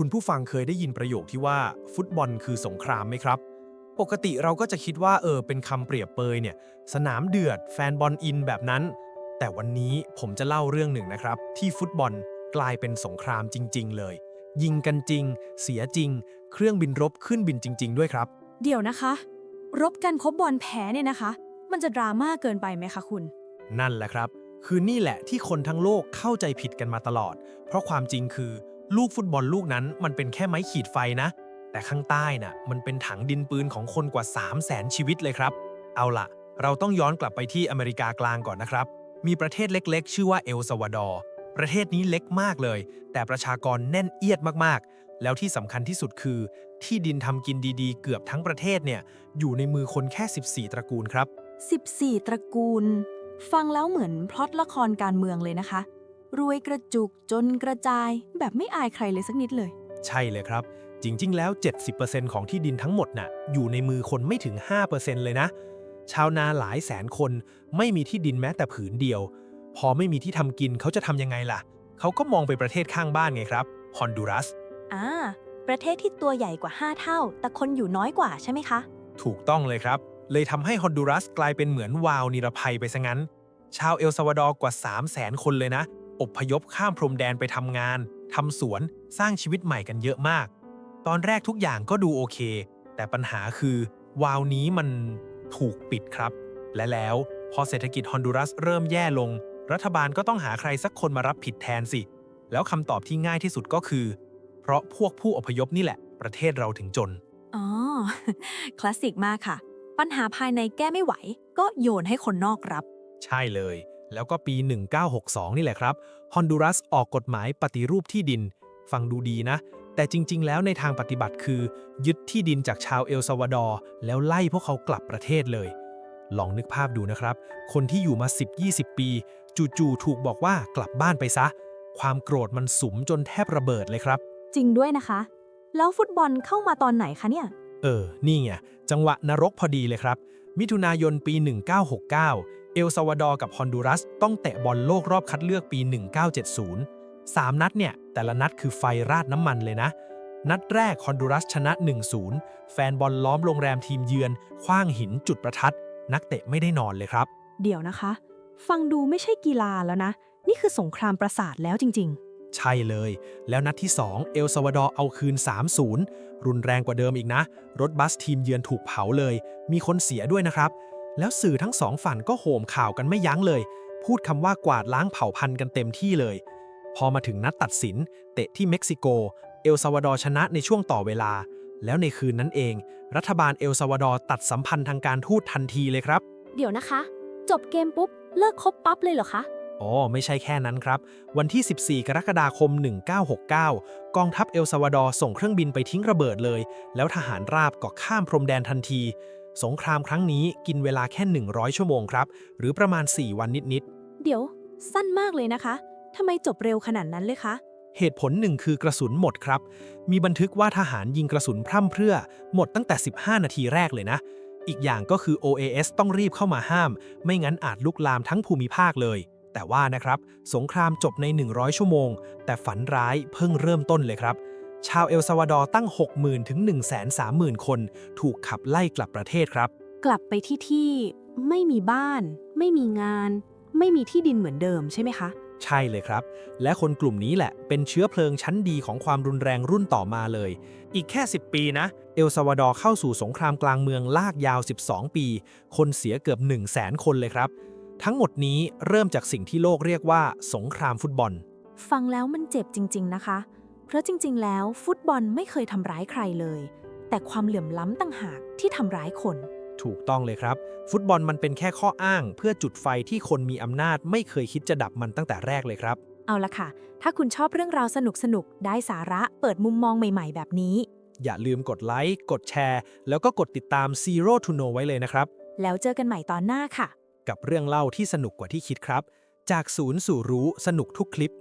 คุณผู้ฟังเคยได้ยินประโยคที่ว่าฟุตบอลคือสงครามไหมครับปกติเราก็จะคิดว่าเป็นคำเปรียบเปยเนี่ยสนามเดือดแฟนบอลอินแบบนั้นแต่วันนี้ผมจะเล่าเรื่องหนึ่งนะครับที่ฟุตบอลกลายเป็นสงครามจริงๆเลยยิงกันจริงเสียจริงเครื่องบินรบขึ้นบินจริงๆด้วยครับ เดี๋ยวนะคะรบกันครบบอลแพ้เนี่ยนะคะมันจะดราม่าเกินไปไหมคะคุณนั่นแหละครับคือนี่แหละที่คนทั้งโลกเข้าใจผิดกันมาตลอดเพราะความจริงคือลูกฟุตบอลลูกนั้นมันเป็นแค่ไม้ขีดไฟนะแต่ข้างใต้น่ะมันเป็นถังดินปืนของคนกว่า300,000ชีวิตเลยครับเอาล่ะเราต้องย้อนกลับไปที่อเมริกากลางก่อนนะครับมีประเทศเล็กๆชื่อว่าเอลซัลวาดอร์ประเทศนี้เล็กมากเลยแต่ประชากรแน่นเอียดมากๆแล้วที่สำคัญที่สุดคือที่ดินทำกินดีๆเกือบทั้งประเทศเนี่ยอยู่ในมือคนแค่14ตระกูลครับ 14ตระกูลฟังแล้วเหมือนพล็อตละครการเมืองเลยนะคะรวยกระจุกจนกระจายแบบไม่อายใครเลยสักนิดเลยใช่เลยครับจริงๆแล้ว 70%ของที่ดินทั้งหมดน่ะอยู่ในมือคนไม่ถึง 5% เลยนะชาวนาหลายแสนคนไม่มีที่ดินแม้แต่ผืนเดียวพอไม่มีที่ทำกินเขาจะทำยังไงล่ะเขาก็มองไปประเทศข้างบ้านไงครับฮอนดูรัสอ่าประเทศที่ตัวใหญ่กว่า5เท่าแต่คนอยู่น้อยกว่าใช่ไหมคะถูกต้องเลยครับเลยทำให้ฮอนดูรัสกลายเป็นเหมือนวาวนิรภัยไปซะงั้นชาวเอลซัลวาดอร์กว่า300,000 คนเลยนะอพยพข้ามพรมแดนไปทำงานทำสวนสร้างชีวิตใหม่กันเยอะมากตอนแรกทุกอย่างก็ดูโอเคแต่ปัญหาคือวาวนี้มันถูกปิดครับและแล้วพอเศรษฐกิจฮอนดูรัสเริ่มแย่ลงรัฐบาลก็ต้องหาใครสักคนมารับผิดแทนสิแล้วคำตอบที่ง่ายที่สุดก็คือเพราะพวกผู้อพยพนี่แหละประเทศเราถึงจน อ๋อ คลาสสิกมากค่ะปัญหาภายในแก้ไม่ไหวก็โยนให้คนนอกรับใช่เลย แล้วก็ปี 1962 นี่แหละครับ ฮอนดูรัสออกกฎหมายปฏิรูปที่ดิน ฟังดูดีนะ แต่จริงๆ แล้วในทางปฏิบัติคือ ยึดที่ดินจากชาวเอลซัลวาดอร์แล้วไล่พวกเขากลับประเทศเลย ลองนึกภาพดูนะครับ คนที่อยู่มา 10-20 ปี จู่ๆ ถูกบอกว่ากลับบ้านไปซะ ความโกรธมันสุมจนแทบระเบิดเลยครับ จริงด้วยนะคะ แล้วฟุตบอลเข้ามาตอนไหนคะเนี่ยนี่ไงจังหวะนรกพอดีเลยครับ มิถุนายนปี 1969 เอลซัลวาดอร์กับฮอนดูรัสต้องเตะบอลโลกรอบคัดเลือกปี 1970 3 นัดเนี่ยแต่ละนัดคือไฟราดน้ำมันเลยนะ นัดแรกฮอนดูรัสชนะ 1-0 แฟนบอลล้อมโรงแรมทีมเยือนขว้างหินจุดประทัด นักเตะไม่ได้นอนเลยครับ เดี๋ยวนะคะ ฟังดูไม่ใช่กีฬาแล้วนะ นี่คือสงครามประสาทแล้วจริงใช่เลย แล้วนัดที่ 2 เอลซัลวาดอร์เอาคืน 3-0 รุนแรงกว่าเดิมอีกนะ รถบัสทีมเยือนถูกเผาเลย มีคนเสียด้วยนะครับ แล้วสื่อทั้งสองฝั่งก็โห่มข่าวกันไม่ยั้งเลย พูดคำว่ากวาดล้างเผ่าพันธุ์กันเต็มที่เลย พอมาถึงนัดตัดสิน เตะที่เม็กซิโก เอลซัลวาดอร์ชนะในช่วงต่อเวลา แล้วในคืนนั้นเอง รัฐบาลเอลซัลวาดอร์ตัดสัมพันธ์ทางการทูตทันทีเลยครับ ๆ เดี๋ยวนะคะ จบเกมปุ๊บเลิกคบปั๊บเลยเหรอคะไม่ใช่แค่นั้นครับ วันที่ 14 กรกฎาคม 1969 กองทัพเอลซัลวาดอร์ส่งเครื่องบินไปทิ้งระเบิดเลย แล้วทหารราบก็ข้ามพรมแดนทันที สงครามครั้งนี้กินเวลาแค่ 100 ชั่วโมงครับ หรือประมาณ 4 วันนิด เดี๋ยวสั้นมากเลยนะคะทำไมจบเร็วขนาดนั้นเลยคะๆ เหตุผลหนึ่งคือกระสุนหมดครับ มีบันทึกว่าทหารยิงกระสุนพร่ำเพรื่อหมดตั้งแต่ 15 นาทีแรกเลยนะ อีกอย่างก็คือ OAS ต้องรีบเข้ามาห้าม ไม่งั้นอาจลุกลามทั้งภูมิภาคเลย แต่ว่านะครับสงครามจบใน 100 ชั่วโมง แต่ฝันร้ายเพิ่งเริ่มต้นเลยครับ ชาวเอลซัลวาดอร์ตั้ง 60,000 ถึง 130,000 คนถูกขับไล่กลับประเทศครับ กลับไปที่ไม่มีบ้าน ไม่มีงาน ไม่มีที่ดินเหมือนเดิมใช่ไหมคะใช่เลยครับ และคนกลุ่มนี้แหละเป็นเชื้อเพลิงชั้นดีของความรุนแรงรุ่นต่อมาเลย อีกแค่ 10 ปีนะ เอลซัลวาดอร์เข้าสู่สงครามกลางเมืองลากยาว 12 ปี คนเสียเกือบ 100,000 คนเลยครับ ทั้งหมดนี้เริ่มจากสิ่งที่โลกเรียกว่าสงครามฟุตบอล ฟังแล้วมันเจ็บจริงๆนะคะ เพราะจริงๆแล้วฟุตบอลไม่เคยทำร้ายใครเลย แต่ความเหลื่อมล้ำต่างหากที่ทำร้ายคน ถูกต้องเลยครับ ฟุตบอลมันเป็นแค่ข้ออ้างเพื่อจุดไฟที่คนมีอำนาจไม่เคยคิดจะดับมันตั้งแต่แรกเลยครับ เอาละค่ะ ถ้าคุณชอบเรื่องราวสนุกๆ ได้สาระเปิดมุมมองใหม่ๆ แบบนี้ อย่าลืมกดไลค์ กดแชร์ แล้วก็กดติดตาม Zero to Know ไว้เลยนะครับ แล้วเจอกันใหม่ตอนหน้าค่ะกับเรื่องเล่าที่สนุกกว่าที่คิดครับ จากศูนย์สู่รู้สนุกทุกคลิป